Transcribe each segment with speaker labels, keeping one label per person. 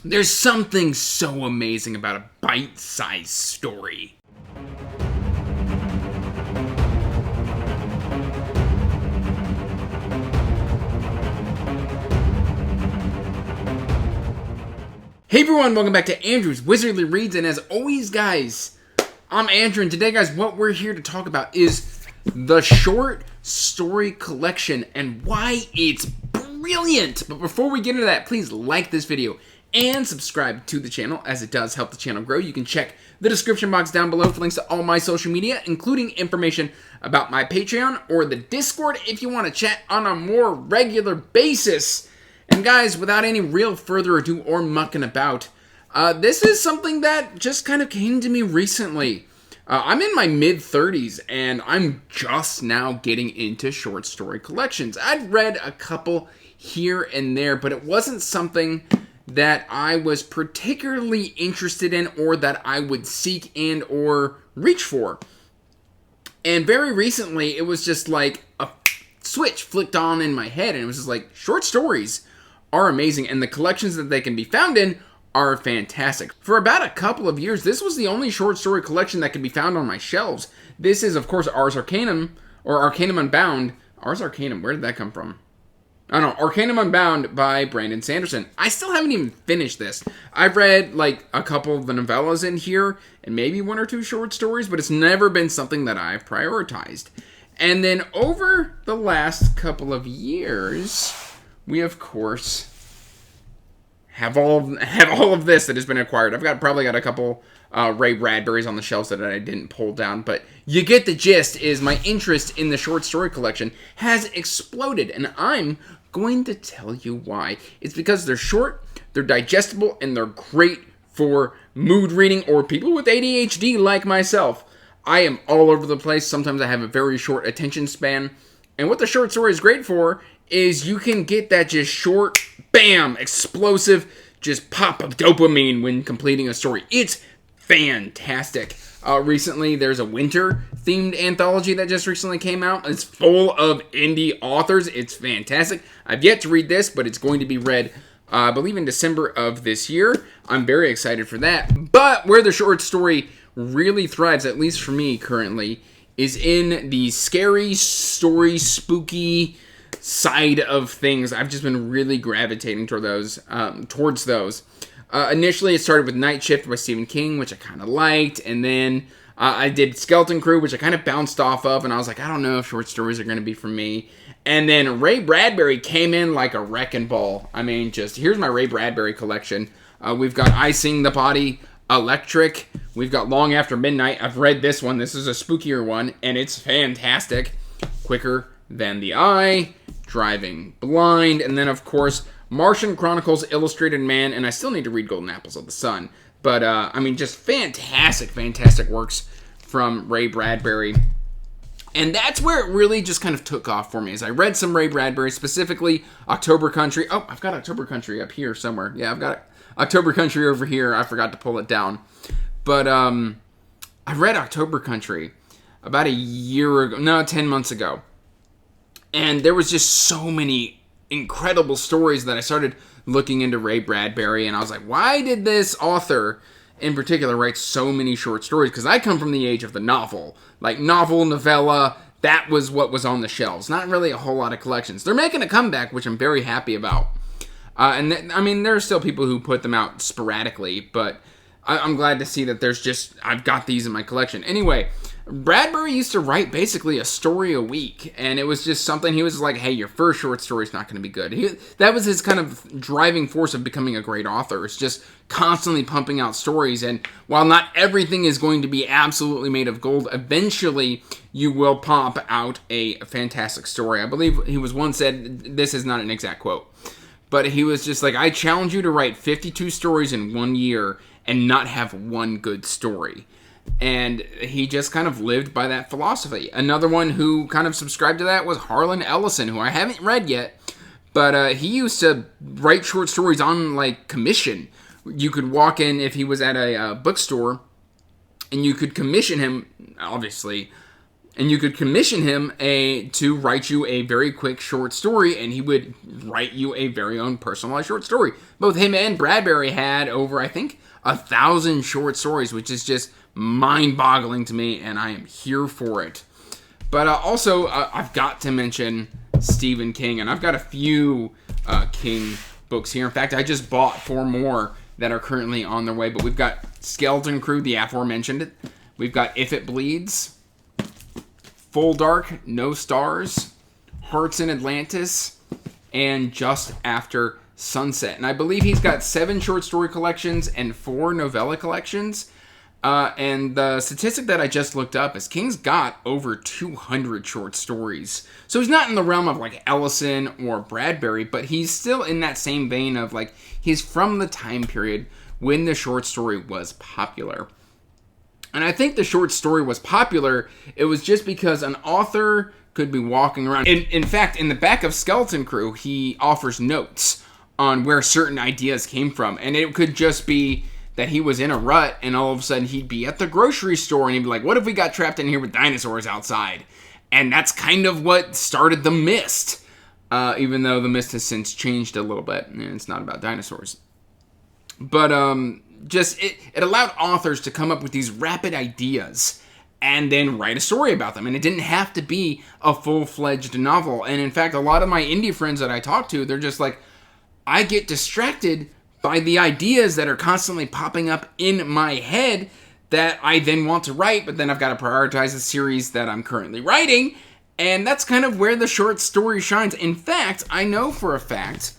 Speaker 1: There's something so amazing about a bite-sized story. Hey everyone, welcome back to Andrew's Wizardly Reads, and as always guys, I'm Andrew, and today guys, what we're here to talk about is the short story collection and why it's brilliant. But before we get into that, please like this video and subscribe to the channel, as it does help the channel grow. You can check the description box down below for links to all my social media, including information about my Patreon or the Discord if you want to chat on a more regular basis. And guys, without any real further ado or mucking about, this is something that just kind of came to me recently. I'm in my mid-30s, and I'm just now getting into short story collections. I'd read a couple here and there, but it wasn't something that I was particularly interested in or that I would seek and or reach for. And very recently, it was just like a switch flicked on in my head, and it was just like, short stories are amazing, and the collections that they can be found in are fantastic. For about a couple of years, this was the only short story collection that could be found on my shelves. This is, of course, Ars Arcanum, or Arcanum Unbound. Ars Arcanum, where did that come from? I don't know, Arcanum Unbound by Brandon Sanderson. I still haven't even finished this. I've read, like, a couple of the novellas in here, and maybe one or two short stories, but it's never been something that I've prioritized. And then over the last couple of years, we, of course, have all of this that has been acquired. I've probably got a couple Ray Bradburys on the shelves that I didn't pull down, but you get the gist. Is my interest in the short story collection has exploded, and I'm going to tell you why. It's because they're short, they're digestible, and they're great for mood reading or people with ADHD like myself. I am all over the place. Sometimes I have a very short attention span, and what the short story is great for is you can get that just short, bam, explosive, just pop of dopamine when completing a story. It's fantastic. Recently, there's a winter-themed anthology that just recently came out. It's full of indie authors. It's fantastic. I've yet to read this, but it's going to be read, I believe, in December of this year. I'm very excited for that. But where the short story really thrives, at least for me currently, is in the scary story, spooky side of things. I've just been really gravitating toward those. Initially, it started with Night Shift by Stephen King, which I kind of liked, and then I did Skeleton Crew, which I kind of bounced off of, and I was like, I don't know if short stories are going to be for me. And then Ray Bradbury came in like a wrecking ball. I mean, just here's my Ray Bradbury collection. We've got I Sing the Body, Electric. We've got Long After Midnight. I've read this one. This is a spookier one, and it's fantastic. Quicker Than the Eye, Driving Blind, and then, of course, Martian Chronicles, Illustrated Man, and I still need to read Golden Apples of the Sun. But, I mean, just fantastic works from Ray Bradbury. And that's where it really just kind of took off for me, as I read some Ray Bradbury, specifically October Country. Oh, I've got October Country up here somewhere. Yeah, I've got October Country over here. I forgot to pull it down. But, I read October Country about 10 months ago. And there was just so many incredible stories that I started looking into Ray Bradbury, and I was like, why did this author in particular write so many short stories? Because I come from the age of the novel. Like novel, novella, that was what was on the shelves. Not really a whole lot of collections. They're making a comeback, which I'm very happy about. I mean, there are still people who put them out sporadically, but I'm glad to see that I've got these in my collection. Anyway, Bradbury used to write basically a story a week, and it was just something, he was like, hey, your first short story is not going to be good. That was his kind of driving force of becoming a great author. It's just constantly pumping out stories, and while not everything is going to be absolutely made of gold, eventually you will pop out a fantastic story. I believe he was once said, this is not an exact quote, but he was just like, I challenge you to write 52 stories in 1 year and not have one good story. And he just kind of lived by that philosophy. Another one who kind of subscribed to that was Harlan Ellison, who I haven't read yet, but he used to write short stories on, like, commission. You could walk in if he was at a bookstore, and you could commission him, obviously, And you could commission him to write you a very quick short story, and he would write you a very own personalized short story. Both him and Bradbury had over, I think, 1,000 short stories, which is just mind-boggling to me, and I am here for it. But also, I've got to mention Stephen King, and I've got a few King books here. In fact, I just bought 4 more that are currently on their way, but we've got Skeleton Crew, the aforementioned. We've got If It Bleeds, Full Dark, No Stars, Hearts in Atlantis, and Just After Sunset. And I believe he's got 7 short story collections and 4 novella collections. And the statistic that I just looked up is King's got over 200 short stories. So he's not in the realm of like Ellison or Bradbury, but he's still in that same vein of like, he's from the time period when the short story was popular. And I think the short story was popular, it was just because an author could be walking around. In fact, in the back of Skeleton Crew, he offers notes on where certain ideas came from. And it could just be that he was in a rut, and all of a sudden he'd be at the grocery store, and he'd be like, what if we got trapped in here with dinosaurs outside? And that's kind of what started The Mist. Even though The Mist has since changed a little bit, and it's not about dinosaurs. But, it allowed authors to come up with these rapid ideas and then write a story about them. And it didn't have to be a full-fledged novel. And in fact, a lot of my indie friends that I talk to, they're just like, I get distracted by the ideas that are constantly popping up in my head that I then want to write, but then I've got to prioritize the series that I'm currently writing. And that's kind of where the short story shines. In fact, I know for a fact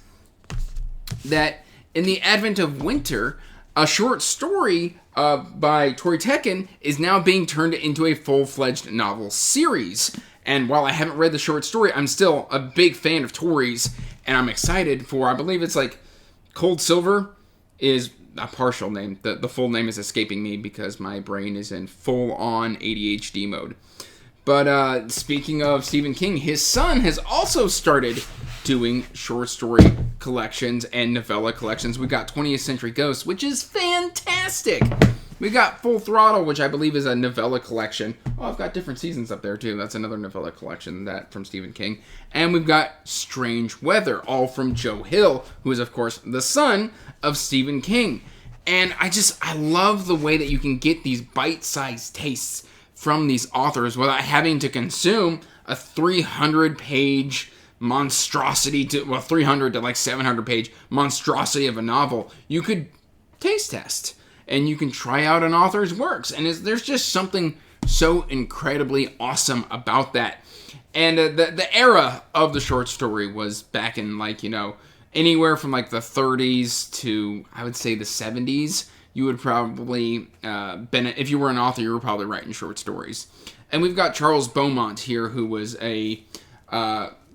Speaker 1: that in the advent of winter, a short story by Tori Tekken is now being turned into a full-fledged novel series. And while I haven't read the short story, I'm still a big fan of Tori's, and I'm excited for, I believe it's like Cold Silver is a partial name. The full name is escaping me because my brain is in full-on ADHD mode. But speaking of Stephen King, his son has also started doing short story collections and novella collections. We got 20th Century Ghosts, which is fantastic. We got Full Throttle, which I believe is a novella collection. Oh, I've got Different Seasons up there too. That's another novella collection that from Stephen King. And we've got Strange Weather, all from Joe Hill, who is of course the son of Stephen King. And I love the way that you can get these bite-sized tastes from these authors without having to consume a 300-page monstrosity 300 to like 700-page monstrosity of a novel. You could taste test, and you can try out an author's works, and there's just something so incredibly awesome about that. And the era of the short story was back in anywhere from like the 30s to I would say the 70s. You would probably if you were an author, you were probably writing short stories. And we've got Charles Beaumont here, who was a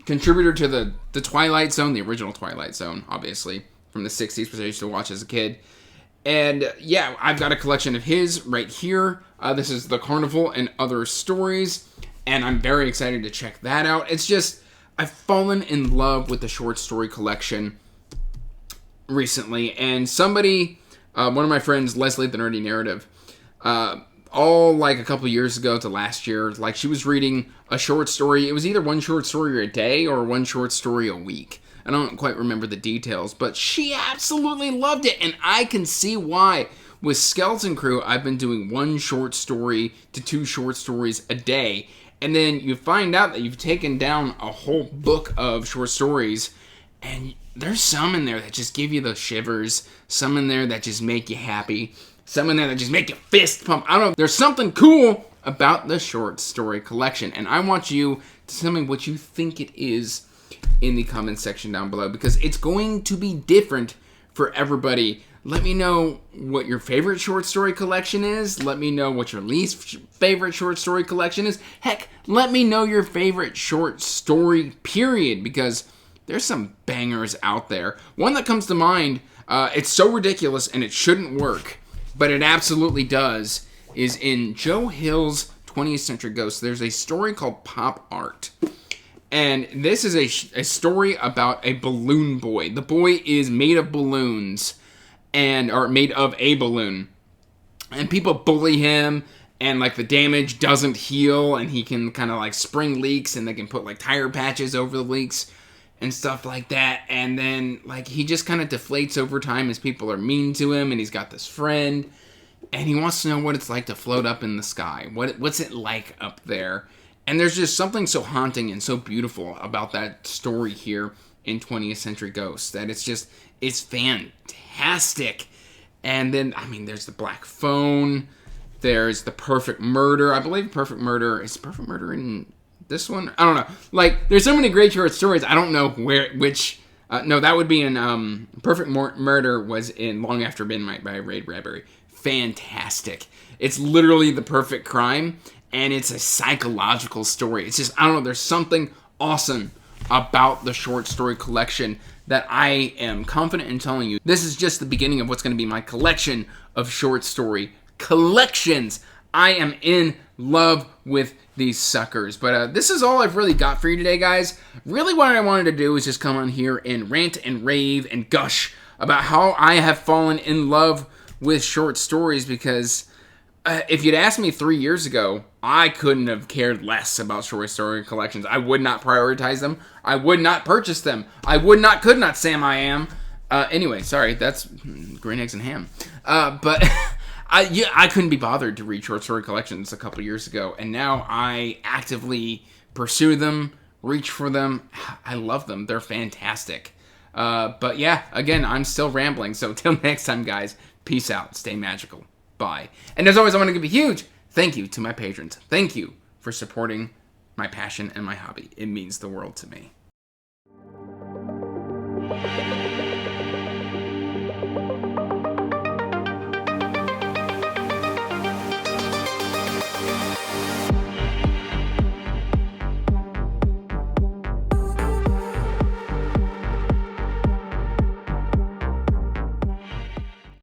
Speaker 1: contributor to the Twilight Zone, the original Twilight Zone, obviously, from the 60s, which I used to watch as a kid. And yeah, I've got a collection of his right here. This is The Carnival and Other Stories, and I'm very excited to check that out. It's just, I've fallen in love with the short story collection recently, and somebody, one of my friends, Leslie the Nerdy Narrative, all like a couple years ago to last year, like she was reading a short story. It was either one short story a day or one short story a week. I don't quite remember the details, but she absolutely loved it, and I can see why. With Skeleton Crew, I've been doing 1 short story to 2 short stories a day, and then you find out that you've taken down a whole book of short stories, and there's some in there that just give you the shivers, some in there that just make you happy, some in there that just make your fist pump. I don't know. There's something cool about the short story collection, and I want you to tell me what you think it is in the comment section down below, because it's going to be different for everybody. Let me know what your favorite short story collection is. Let me know what your least favorite short story collection is. Heck, let me know your favorite short story period, because there's some bangers out there. One that comes to mind, it's so ridiculous and it shouldn't work, but it absolutely does, is in Joe Hill's 20th Century Ghosts. There's a story called Pop Art. And this is a story about a balloon boy. The boy is made of balloons, or made of a balloon. And people bully him, and like the damage doesn't heal, and he can kind of like spring leaks, and they can put like tire patches over the leaks and stuff like that. And then like he just kind of deflates over time as people are mean to him, and he's got this friend, and he wants to know what it's like to float up in the sky. What's it like up there? And there's just something so haunting and so beautiful about that story here in 20th Century Ghosts that it's fantastic. And then, I mean, there's the Black Phone. There's the Perfect Murder. I believe Perfect Murder is Perfect Murder in this one. I don't know. Like, there's so many great short stories. I don't know which. No, that would be in Perfect Murder was in Long After Midnight by Ray Bradbury. Fantastic. It's literally the perfect crime, and it's a psychological story. It's just, I don't know. There's something awesome about the short story collection that I am confident in telling you. This is just the beginning of what's going to be my collection of short story collections. I am in love with these suckers. But this is all I've really got for you today, guys. Really what I wanted to do is just come on here and rant and rave and gush about how I have fallen in love with short stories, because if you'd asked me 3 years ago, I couldn't have cared less about short story collections. I would not prioritize them. I would not purchase them. Could not, Sam I am. Anyway, sorry, that's green eggs and ham. But I couldn't be bothered to read short story collections a couple years ago, and now I actively pursue them, reach for them. I love them. They're fantastic. But yeah, again, I'm still rambling. So till next time, guys, peace out. Stay magical. Bye. And as always, I want to give a huge thank you to my patrons. Thank you for supporting my passion and my hobby. It means the world to me.